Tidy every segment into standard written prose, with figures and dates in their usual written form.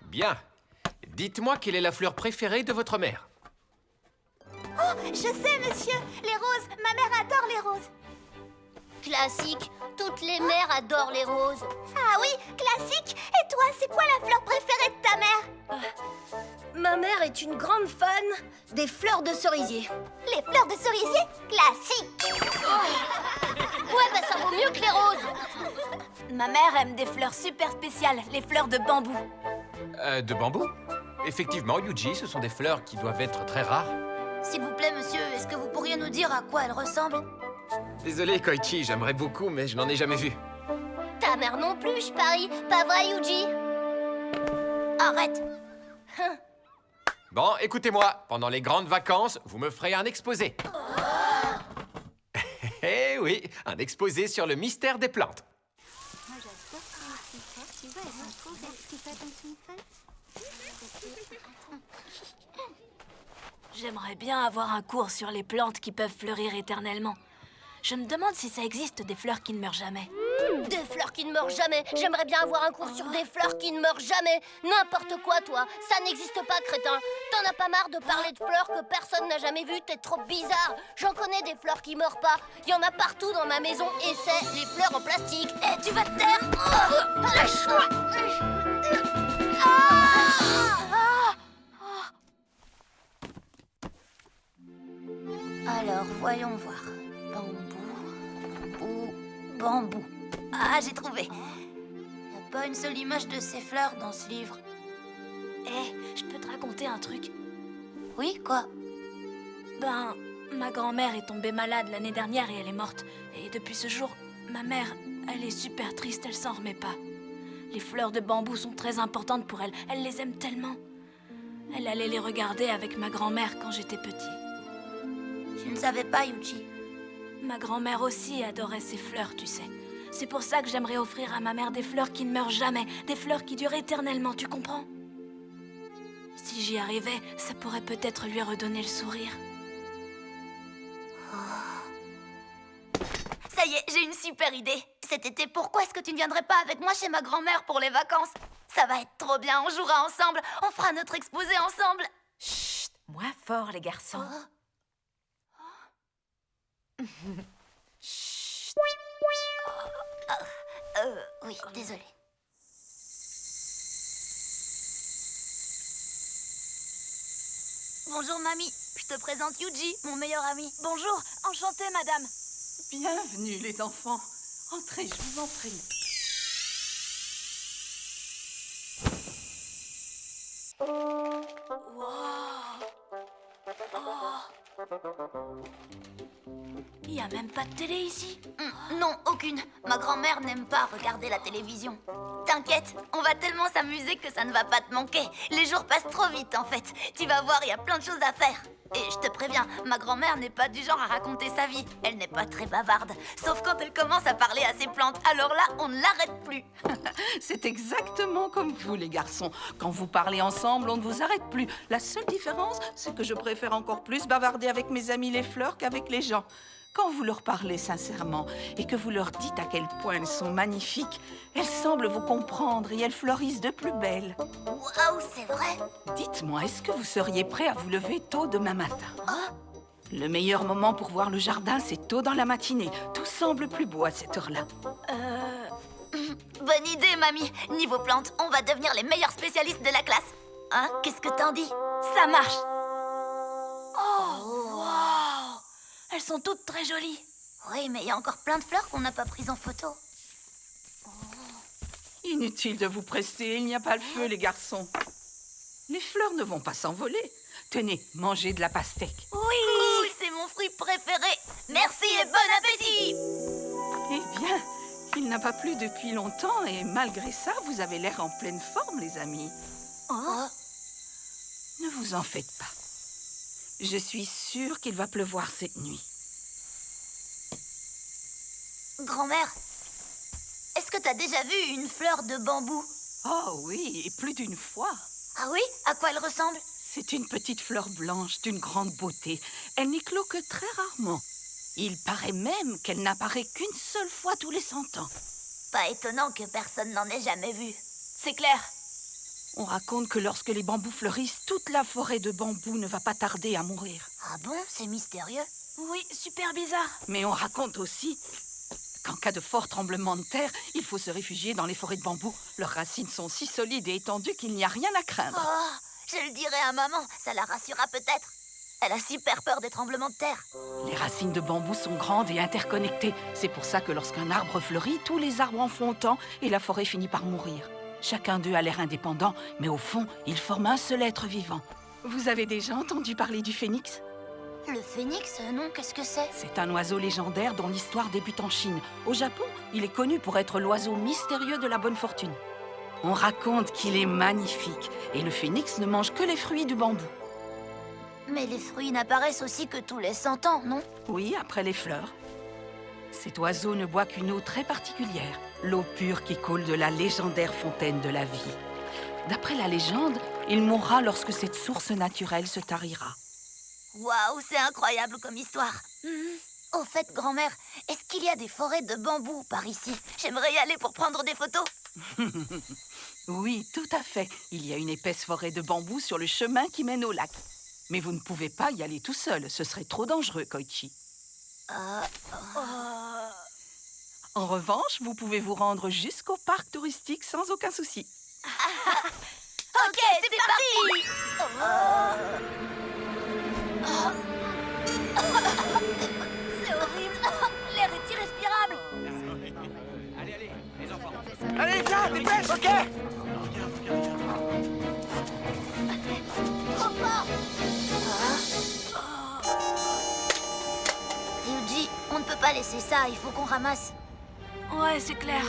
Bien. Dites-moi quelle est la fleur préférée de votre mère. Oh, je sais, monsieur. Les roses. Ma mère adore les roses. Classique, toutes les mères adorent les roses. Ah oui, classique. Et toi, c'est quoi la fleur préférée de ta mère? Ma mère est une grande fan des fleurs de cerisier. Les fleurs de cerisier? Classique. Ouais, bah ça vaut mieux que les roses. Ma mère aime des fleurs super spéciales, les fleurs de bambou. De bambou? Effectivement, Yuji, ce sont des fleurs qui doivent être très rares. S'il vous plaît, monsieur, est-ce que vous pourriez nous dire à quoi elles ressemblent? Désolé, Koichi, j'aimerais beaucoup, mais je n'en ai jamais vu. Ta mère non plus, je parie. Pas vrai, Yuji? Arrête. Bon, écoutez-moi, pendant les grandes vacances, vous me ferez un exposé. Eh oui, un exposé sur le mystère des plantes. J'aimerais bien avoir un cours sur les plantes qui peuvent fleurir éternellement. Je me demande si ça existe des fleurs qui ne meurent jamais. Des fleurs qui ne meurent jamais. J'aimerais bien avoir un cours sur des fleurs qui ne meurent jamais. N'importe quoi, toi. Ça n'existe pas, crétin. T'en as pas marre de parler de fleurs que personne n'a jamais vues? T'es trop bizarre. J'en connais des fleurs qui meurent pas. Il y en a partout dans ma maison et c'est les fleurs en plastique. Eh, tu vas te taire? Oh, lâche-moi. Alors, voyons voir. Bambou, bambou. Ah, j'ai trouvé. Y a pas une seule image de ces fleurs dans ce livre. Je peux te raconter un truc? Oui, quoi? Ben, ma grand-mère est tombée malade l'année dernière et elle est morte. Et depuis ce jour, ma mère, elle est super triste, elle s'en remet pas. Les fleurs de bambou sont très importantes pour elle. Elle les aime tellement. Elle allait les regarder avec ma grand-mère quand j'étais petit. Je ne savais pas, Yuji. Ma grand-mère aussi adorait ces fleurs, tu sais. C'est pour ça que j'aimerais offrir à ma mère des fleurs qui ne meurent jamais, des fleurs qui durent éternellement, tu comprends? Si j'y arrivais, ça pourrait peut-être lui redonner le sourire. Ça y est, j'ai une super idée. Cet été, pourquoi est-ce que tu ne viendrais pas avec moi chez ma grand-mère pour les vacances? Ça va être trop bien, on jouera ensemble, on fera notre exposé ensemble. Chut, moins fort, les garçons. Chut. Oui, désolée. Bonjour, mamie. Je te présente Yuji, mon meilleur ami. Bonjour, enchantée, madame. Bienvenue, les enfants. Entrez, je vous en prie. Il n'y a même pas de télé ici. Non, aucune. Ma grand-mère n'aime pas regarder la télévision. T'inquiète, on va tellement s'amuser que ça ne va pas te manquer. Les jours passent trop vite, en fait. Tu vas voir, il y a plein de choses à faire. Et je te préviens, ma grand-mère n'est pas du genre à raconter sa vie. Elle n'est pas très bavarde. Sauf quand elle commence à parler à ses plantes. Alors là, on ne l'arrête plus. C'est exactement comme vous, les garçons. Quand vous parlez ensemble, on ne vous arrête plus. La seule différence, c'est que je préfère encore plus bavarder avec mes amis les fleurs qu'avec les gens. Quand vous leur parlez sincèrement et que vous leur dites à quel point elles sont magnifiques, elles semblent vous comprendre et elles fleurissent de plus belle. Waouh, c'est vrai. Dites-moi, est-ce que vous seriez prêt à vous lever tôt demain matin? Le meilleur moment pour voir le jardin, c'est tôt dans la matinée. Tout semble plus beau à cette heure-là. Bonne idée, mamie. Niveau plantes, on va devenir les meilleurs spécialistes de la classe. Hein? Qu'est-ce que t'en dis? Ça marche. Elles sont toutes très jolies. Oui, mais il y a encore plein de fleurs qu'on n'a pas prises en photo. Inutile de vous presser, il n'y a pas le feu, les garçons. Les fleurs ne vont pas s'envoler. Tenez, mangez de la pastèque. Oui, c'est mon fruit préféré. Merci et bon appétit. Eh bien, il n'a pas plu depuis longtemps et malgré ça, vous avez l'air en pleine forme, les amis. Ne vous en faites pas. Je suis sûre qu'il va pleuvoir cette nuit. Grand-mère, est-ce que t'as déjà vu une fleur de bambou? Oh oui, et plus d'une fois. Ah oui? À quoi elle ressemble? C'est une petite fleur blanche d'une grande beauté. Elle n'éclot que très rarement. Il paraît même qu'elle n'apparaît qu'une seule fois tous les 100 ans. Pas étonnant que personne n'en ait jamais vu. C'est clair. On raconte que lorsque les bambous fleurissent, toute la forêt de bambous ne va pas tarder à mourir. Ah bon? C'est mystérieux. Oui, super bizarre. Mais on raconte aussi qu'en cas de fort tremblement de terre, il faut se réfugier dans les forêts de bambous. Leurs racines sont si solides et étendues qu'il n'y a rien à craindre. Oh, je le dirai à maman, ça la rassurera peut-être. Elle a super peur des tremblements de terre. Les racines de bambou sont grandes et interconnectées. C'est pour ça que lorsqu'un arbre fleurit, tous les arbres en font autant et la forêt finit par mourir. Chacun d'eux a l'air indépendant, mais au fond, ils forment un seul être vivant. Vous avez déjà entendu parler du phénix? Le phénix, non, qu'est-ce que c'est? C'est un oiseau légendaire dont l'histoire débute en Chine. Au Japon, il est connu pour être l'oiseau mystérieux de la bonne fortune. On raconte qu'il est magnifique et le phénix ne mange que les fruits du bambou. Mais les fruits n'apparaissent aussi que tous les 100 ans, non? Oui, après les fleurs. Cet oiseau ne boit qu'une eau très particulière, l'eau pure qui coule de la légendaire fontaine de la vie. D'après la légende, il mourra lorsque cette source naturelle se tarira. Waouh, c'est incroyable comme histoire. Au fait, grand-mère, est-ce qu'il y a des forêts de bambou par ici? J'aimerais y aller pour prendre des photos. Oui, tout à fait. Il y a une épaisse forêt de bambou sur le chemin qui mène au lac. Mais vous ne pouvez pas y aller tout seul, ce serait trop dangereux, Koichi. En revanche, vous pouvez vous rendre jusqu'au parc touristique sans aucun souci. Ok, c'est parti. C'est horrible. L'air est irrespirable. Allez, viens, dépêche. Ok. Trop fort. Ryuji, on ne peut pas laisser ça, il faut qu'on ramasse. Ouais, c'est clair.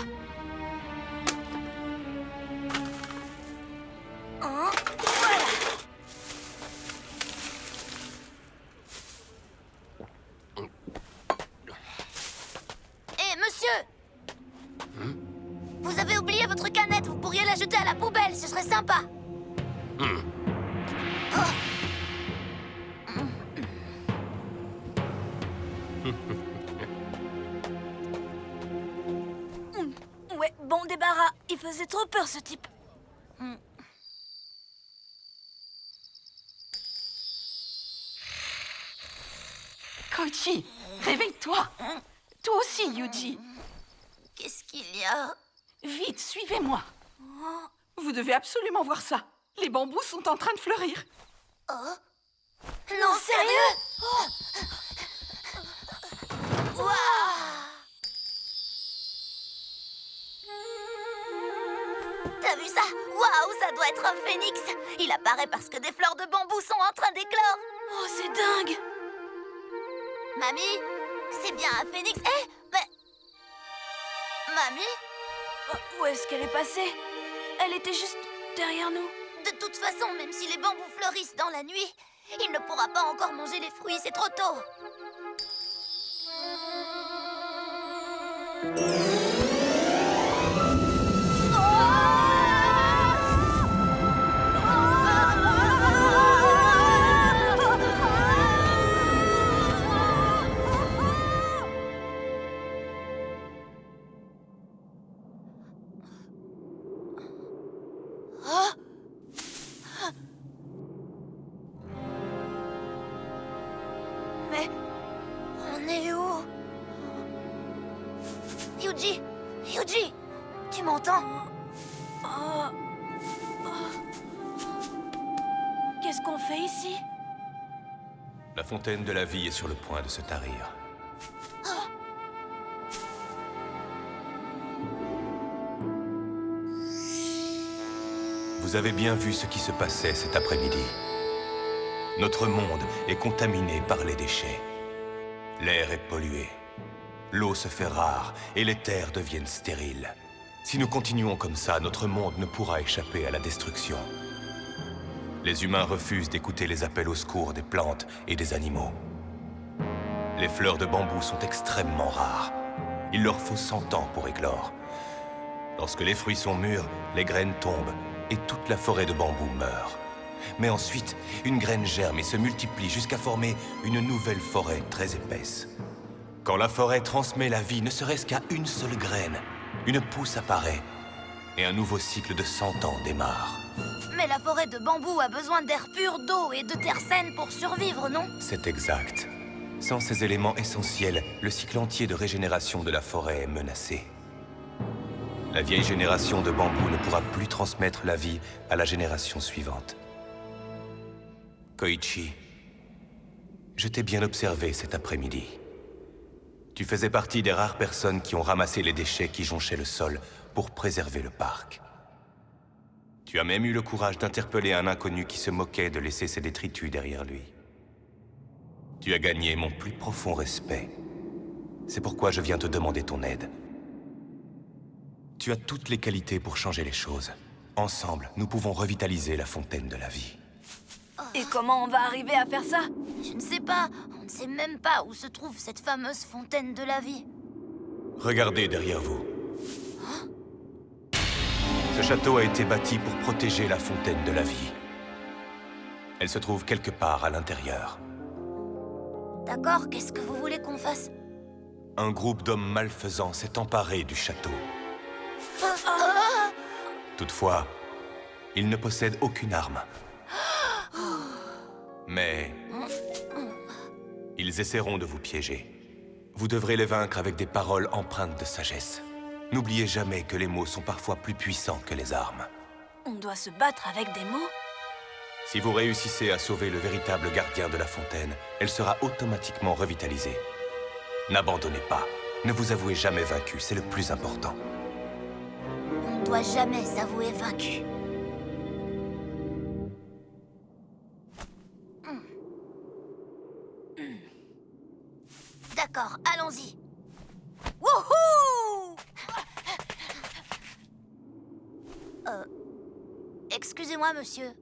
Hé, monsieur! Vous avez oublié votre canette, vous pourriez la jeter à la poubelle, ce serait sympa. Ouais, bon débarras. Il faisait trop peur, ce type. Koichi, réveille-toi. Toi aussi, Yuji. Qu'est-ce qu'il y a? Vite, suivez-moi. Vous devez absolument voir ça. Les bambous sont en train de fleurir. Non, sérieux? Waouh! T'as vu ça? Waouh, ça doit être un phénix. Il apparaît parce que des fleurs de bambou sont en train d'éclore. Oh, c'est dingue. Mamie, c'est bien un phénix. Eh, mais... Mamie? Oh, où est-ce qu'elle est passée? Elle était juste derrière nous. De toute façon, même si les bambous fleurissent dans la nuit, il ne pourra pas encore manger les fruits, c'est trop tôt. Mais on est où? Yuji! Yuji! Tu m'entends? Qu'est-ce qu'on fait ici? La fontaine de la vie est sur le point de se tarir. Vous avez bien vu ce qui se passait cet après-midi. Notre monde est contaminé par les déchets. L'air est pollué. L'eau se fait rare et les terres deviennent stériles. Si nous continuons comme ça, notre monde ne pourra échapper à la destruction. Les humains refusent d'écouter les appels au secours des plantes et des animaux. Les fleurs de bambou sont extrêmement rares. Il leur faut 100 ans pour éclore. Lorsque les fruits sont mûrs, les graines tombent et toute la forêt de bambou meurt. Mais ensuite, une graine germe et se multiplie jusqu'à former une nouvelle forêt très épaisse. Quand la forêt transmet la vie, ne serait-ce qu'à une seule graine, une pousse apparaît et un nouveau cycle de 100 ans démarre. Mais la forêt de bambou a besoin d'air pur, d'eau et de terre saine pour survivre, non? C'est exact. Sans ces éléments essentiels, le cycle entier de régénération de la forêt est menacé. La vieille génération de bambou ne pourra plus transmettre la vie à la génération suivante. Koichi, je t'ai bien observé cet après-midi. Tu faisais partie des rares personnes qui ont ramassé les déchets qui jonchaient le sol pour préserver le parc. Tu as même eu le courage d'interpeller un inconnu qui se moquait de laisser ses détritus derrière lui. Tu as gagné mon plus profond respect. C'est pourquoi je viens te demander ton aide. Tu as toutes les qualités pour changer les choses. Ensemble, nous pouvons revitaliser la fontaine de la vie. Et comment on va arriver à faire ça? Je ne sais pas. On ne sait même pas où se trouve cette fameuse fontaine de la vie. Regardez derrière vous. Ce château a été bâti pour protéger la fontaine de la vie. Elle se trouve quelque part à l'intérieur. D'accord, qu'est-ce que vous voulez qu'on fasse? Un groupe d'hommes malfaisants s'est emparé du château. Toutefois, ils ne possèdent aucune arme. Mais ils essaieront de vous piéger. Vous devrez les vaincre avec des paroles empreintes de sagesse. N'oubliez jamais que les mots sont parfois plus puissants que les armes. On doit se battre avec des mots? Si vous réussissez à sauver le véritable gardien de la fontaine, elle sera automatiquement revitalisée. N'abandonnez pas. Ne vous avouez jamais vaincu, c'est le plus important. On ne doit jamais s'avouer vaincu. D'accord, allons-y. Wouhou! Excusez-moi, monsieur.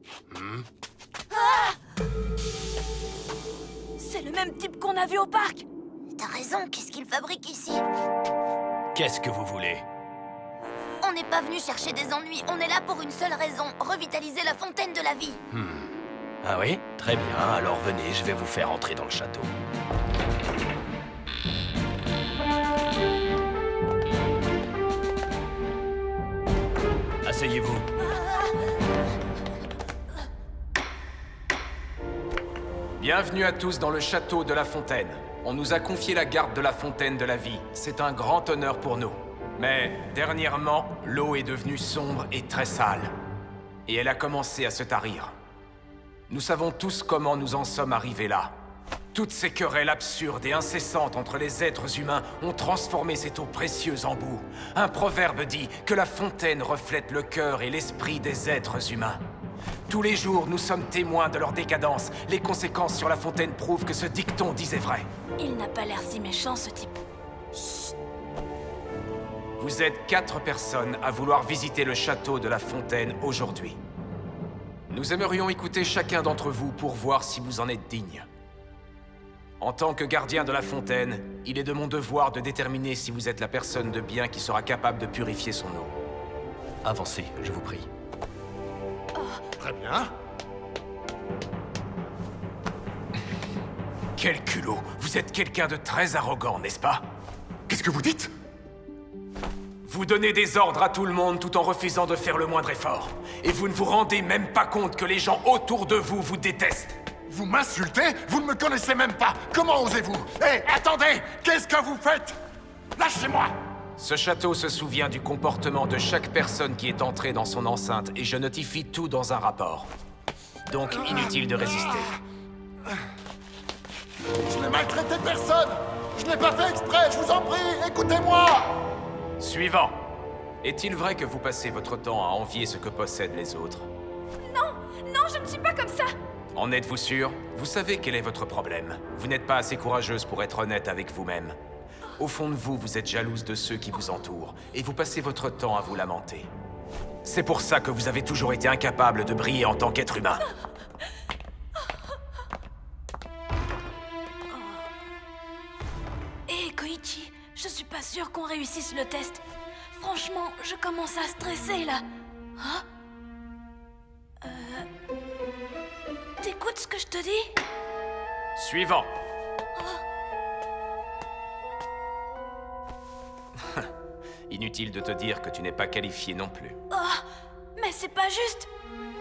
C'est le même type qu'on a vu au parc! T'as raison, qu'est-ce qu'il fabrique ici? Qu'est-ce que vous voulez? On n'est pas venu chercher des ennuis, on est là pour une seule raison, revitaliser la fontaine de la vie. Ah oui? Très bien, alors venez, je vais vous faire entrer dans le château. Asseyez-vous. Bienvenue à tous dans le château de la Fontaine. On nous a confié la garde de la Fontaine de la Vie. C'est un grand honneur pour nous. Mais, dernièrement, l'eau est devenue sombre et très sale. Et elle a commencé à se tarir. Nous savons tous comment nous en sommes arrivés là. Toutes ces querelles absurdes et incessantes entre les êtres humains ont transformé cette eau précieuse en boue. Un proverbe dit que la fontaine reflète le cœur et l'esprit des êtres humains. Tous les jours, nous sommes témoins de leur décadence. Les conséquences sur la fontaine prouvent que ce dicton disait vrai. Il n'a pas l'air si méchant, ce type. Vous êtes 4 personnes à vouloir visiter le château de la Fontaine aujourd'hui. Nous aimerions écouter chacun d'entre vous pour voir si vous en êtes digne. En tant que gardien de la Fontaine, il est de mon devoir de déterminer si vous êtes la personne de bien qui sera capable de purifier son eau. Avancez, je vous prie. Très bien. Quel culot! Vous êtes quelqu'un de très arrogant, n'est-ce pas? Qu'est-ce que vous dites? Vous donnez des ordres à tout le monde tout en refusant de faire le moindre effort. Et vous ne vous rendez même pas compte que les gens autour de vous vous détestent. Vous m'insultez? Vous ne me connaissez même pas. Comment osez-vous? Hé, attendez! Qu'est-ce que vous faites? Lâchez-moi! Ce château se souvient du comportement de chaque personne qui est entrée dans son enceinte et je notifie tout dans un rapport. Donc, inutile de résister. Je n'ai maltraité personne! Je n'ai pas fait exprès, je vous en prie, écoutez-moi! Suivant. Est-il vrai que vous passez votre temps à envier ce que possèdent les autres? Non, je ne suis pas comme ça! En êtes-vous sûr? Vous savez quel est votre problème. Vous n'êtes pas assez courageuse pour être honnête avec vous-même. Au fond de vous, vous êtes jalouse de ceux qui vous entourent, et vous passez votre temps à vous lamenter. C'est pour ça que vous avez toujours été incapable de briller en tant qu'être humain. Hé, Koichi, je suis pas sûre qu'on réussisse le test. Franchement, je commence à stresser, là. Hein? T'écoutes ce que je te dis? Suivant. Inutile de te dire que tu n'es pas qualifié non plus. Oh, mais c'est pas juste!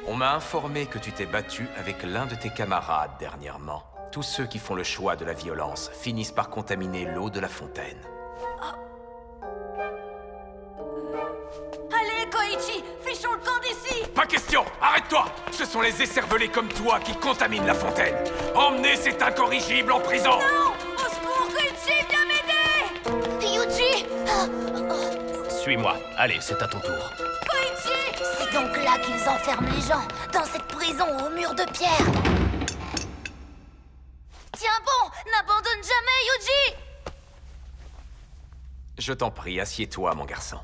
On m'a informé que tu t'es battu avec l'un de tes camarades dernièrement. Tous ceux qui font le choix de la violence finissent par contaminer l'eau de la fontaine. Allez, Koichi, fichons le camp d'ici! Pas question! Arrête-toi! Ce sont les écervelés comme toi qui contaminent la fontaine! Emmenez cet incorrigible en prison! Non! Au secours, Koichi, viens m'aider! Yuji! Suis-moi. Allez, c'est à ton tour. Koichi! C'est donc là qu'ils enferment les gens, dans cette prison aux murs de pierre. Tiens bon, n'abandonne jamais, Yuji! Je t'en prie, assieds-toi, mon garçon.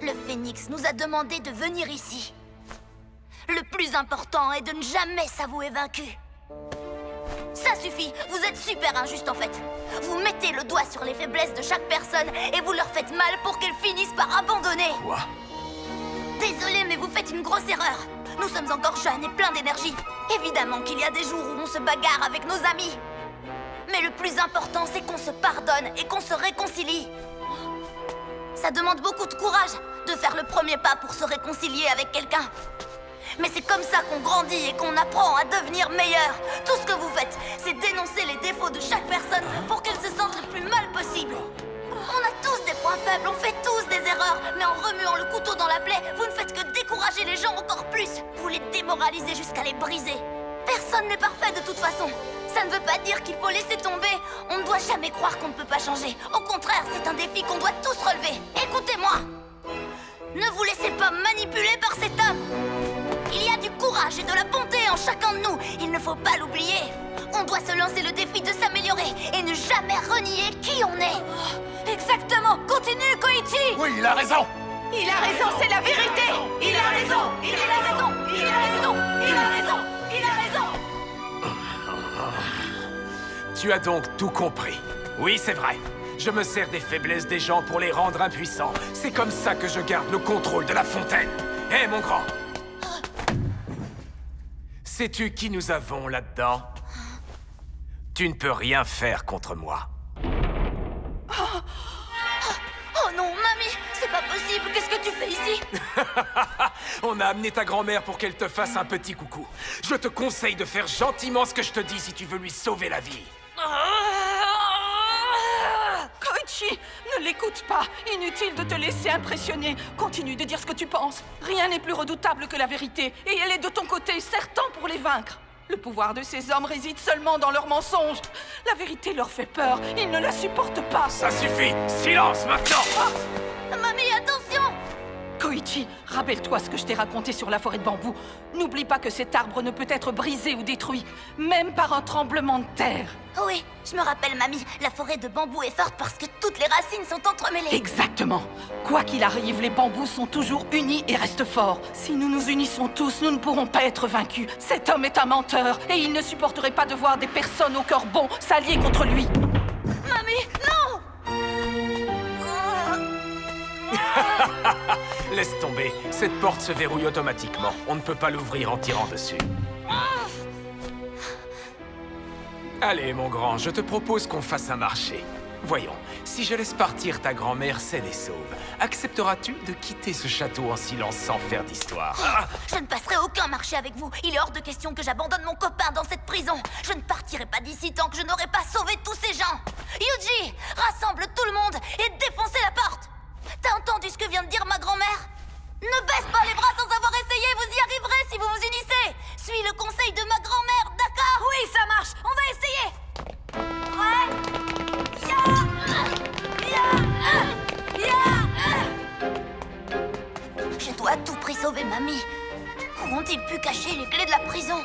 Le Phénix nous a demandé de venir ici. Le plus important est de ne jamais s'avouer vaincu. Ça suffit, vous êtes super injuste en fait. Vous mettez le doigt sur les faiblesses de chaque personne et vous leur faites mal pour qu'elles finissent par abandonner. Quoi? Désolé, mais vous faites une grosse erreur. Nous sommes encore jeunes et pleins d'énergie. Évidemment qu'il y a des jours où on se bagarre avec nos amis. Mais le plus important, c'est qu'on se pardonne et qu'on se réconcilie. Ça demande beaucoup de courage de faire le premier pas pour se réconcilier avec quelqu'un. Mais c'est comme ça qu'on grandit et qu'on apprend à devenir meilleur. Tout ce que vous faites, c'est dénoncer les défauts de chaque personne pour qu'elle se sente le plus mal possible. On a tous des points faibles, on fait tous des erreurs. Mais en remuant le couteau dans la plaie, vous ne faites que décourager les gens encore plus. Vous les démoralisez jusqu'à les briser. Personne n'est parfait de toute façon. Ça ne veut pas dire qu'il faut laisser tomber. On ne doit jamais croire qu'on ne peut pas changer. Au contraire, c'est un défi qu'on doit tous relever. Écoutez-moi. Ne vous laissez pas manipuler par cet homme. Il y a du courage et de la bonté en chacun de nous. Il ne faut pas l'oublier. On doit se lancer le défi de s'améliorer et ne jamais renier qui on est. Exactement! Continue, Koichi! Oui, il a raison. Il a raison, c'est la vérité! Il a raison! Il a raison! Il a raison! Il a raison! Il a raison! Tu as donc tout compris. Oui, c'est vrai. Je me sers des faiblesses des gens pour les rendre impuissants. C'est comme ça que je garde le contrôle de la fontaine. Hé, mon grand! Sais-tu qui nous avons là-dedans? Tu ne peux rien faire contre moi. Oh non, mamie, c'est pas possible. Qu'est-ce que tu fais ici? On a amené ta grand-mère pour qu'elle te fasse un petit coucou. Je te conseille de faire gentiment ce que je te dis si tu veux lui sauver la vie. Koichi, ne l'écoute pas. Inutile de te laisser impressionner. Continue de dire ce que tu penses. Rien n'est plus redoutable que la vérité. Et elle est de ton côté, certain pour les vaincre. Le pouvoir de ces hommes réside seulement dans leurs mensonges. La vérité leur fait peur. Ils ne la supportent pas. Ça suffit! Silence maintenant! Mamie, attention! Koichi, rappelle-toi ce que je t'ai raconté sur la forêt de bambou. N'oublie pas que cet arbre ne peut être brisé ou détruit, même par un tremblement de terre. Oui, je me rappelle, mamie. La forêt de bambou est forte parce que toutes les racines sont entremêlées. Exactement. Quoi qu'il arrive, les bambous sont toujours unis et restent forts. Si nous nous unissons tous, nous ne pourrons pas être vaincus. Cet homme est un menteur et il ne supporterait pas de voir des personnes au cœur bon s'allier contre lui. Mamie, non! Laisse tomber. Cette porte se verrouille automatiquement. On ne peut pas l'ouvrir en tirant dessus. Allez, mon grand, je te propose qu'on fasse un marché. Voyons, si je laisse partir ta grand-mère saine et sauve, accepteras-tu de quitter ce château en silence sans faire d'histoire? Je ne passerai aucun marché avec vous. Il est hors de question que j'abandonne mon copain dans cette prison. Je ne partirai pas d'ici tant que je n'aurai pas sauvé tous ces gens. Yuji, rassemble tout le monde et défoncez la porte. T'as entendu ce que vient de dire ma grand-mère? Ne baisse pas les bras sans avoir essayé, vous y arriverez si vous vous unissez. Suis le conseil de ma grand-mère, d'accord? Oui, ça marche! On va essayer! Je dois à tout prix sauver mamie. Où ont-ils pu cacher les clés de la prison?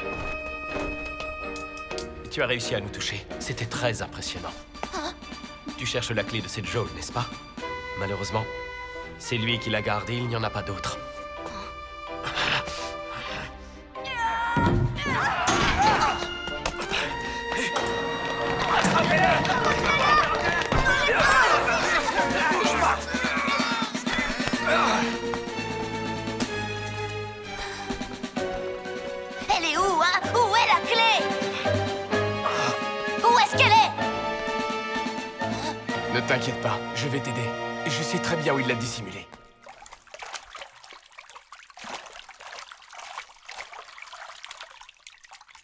Tu as réussi à nous toucher. C'était très impressionnant. Tu cherches la clé de cette geôle, n'est-ce pas? Malheureusement, c'est lui qui l'a gardée, il n'y en a pas d'autre. Elle est où, hein? Où est la clé? T'inquiète pas, je vais t'aider. Je sais très bien où il l'a dissimulé.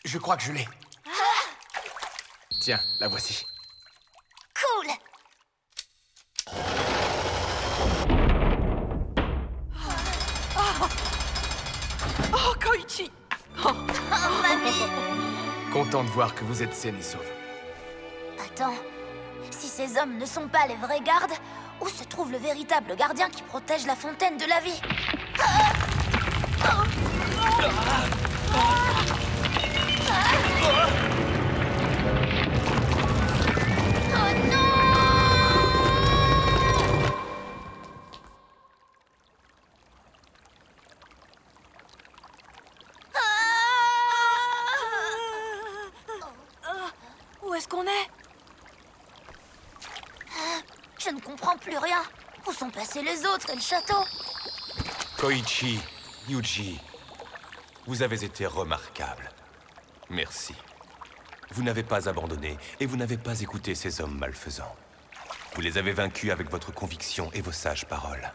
Je crois que je l'ai. Tiens, la voici. Cool! Oh, Koichi! Oh, mamie! Content de voir que vous êtes saine et sauve. Attends, si ces hommes ne sont pas les vrais gardes, où se trouve le véritable gardien qui protège la fontaine de la vie? Oh non! Où est-ce qu'on est? Je ne comprends plus rien. Où sont passés les autres et le château? Koichi, Yuji, vous avez été remarquables. Merci. Vous n'avez pas abandonné et vous n'avez pas écouté ces hommes malfaisants. Vous les avez vaincus avec votre conviction et vos sages paroles.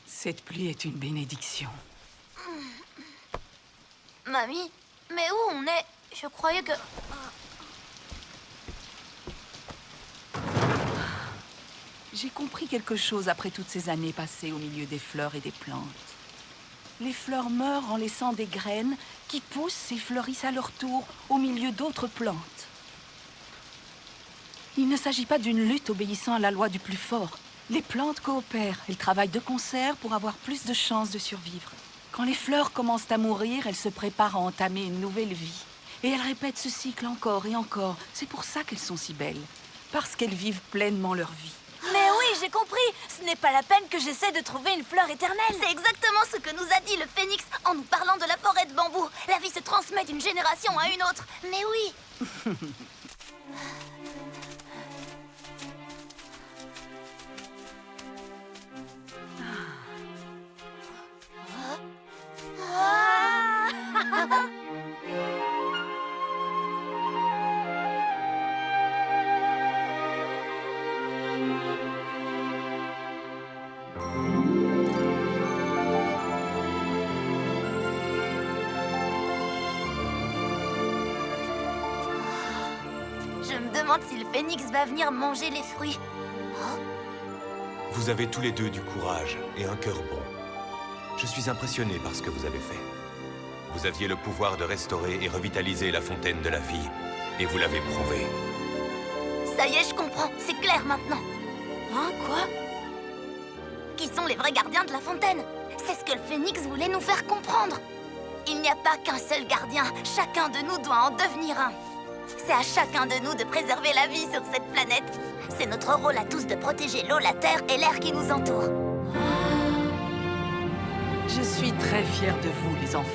Cette pluie est une bénédiction. Mamie, mais où on est? Je croyais que... J'ai compris quelque chose après toutes ces années passées au milieu des fleurs et des plantes. Les fleurs meurent en laissant des graines qui poussent et fleurissent à leur tour au milieu d'autres plantes. Il ne s'agit pas d'une lutte obéissant à la loi du plus fort. Les plantes coopèrent, elles travaillent de concert pour avoir plus de chances de survivre. Quand les fleurs commencent à mourir, elles se préparent à entamer une nouvelle vie. Et elles répètent ce cycle encore et encore. C'est pour ça qu'elles sont si belles. Parce qu'elles vivent pleinement leur vie. Mais oui, j'ai compris. Ce n'est pas la peine que j'essaie de trouver une fleur éternelle. C'est exactement ce que nous a dit le phénix en nous parlant de la forêt de bambou. La vie se transmet d'une génération à une autre. Mais oui. Je me demande si le phénix va venir manger les fruits. Vous avez tous les deux du courage et un cœur bon. Je suis impressionné par ce que vous avez fait. Vous aviez le pouvoir de restaurer et revitaliser la fontaine de la vie, et vous l'avez prouvé. Ça y est, je comprends. C'est clair maintenant. Hein, quoi? Qui sont les vrais gardiens de la fontaine? C'est ce que le phénix voulait nous faire comprendre. Il n'y a pas qu'un seul gardien. Chacun de nous doit en devenir un. C'est à chacun de nous de préserver la vie sur cette planète. C'est notre rôle à tous de protéger l'eau, la terre et l'air qui nous entoure. Je suis très fière de vous, les enfants.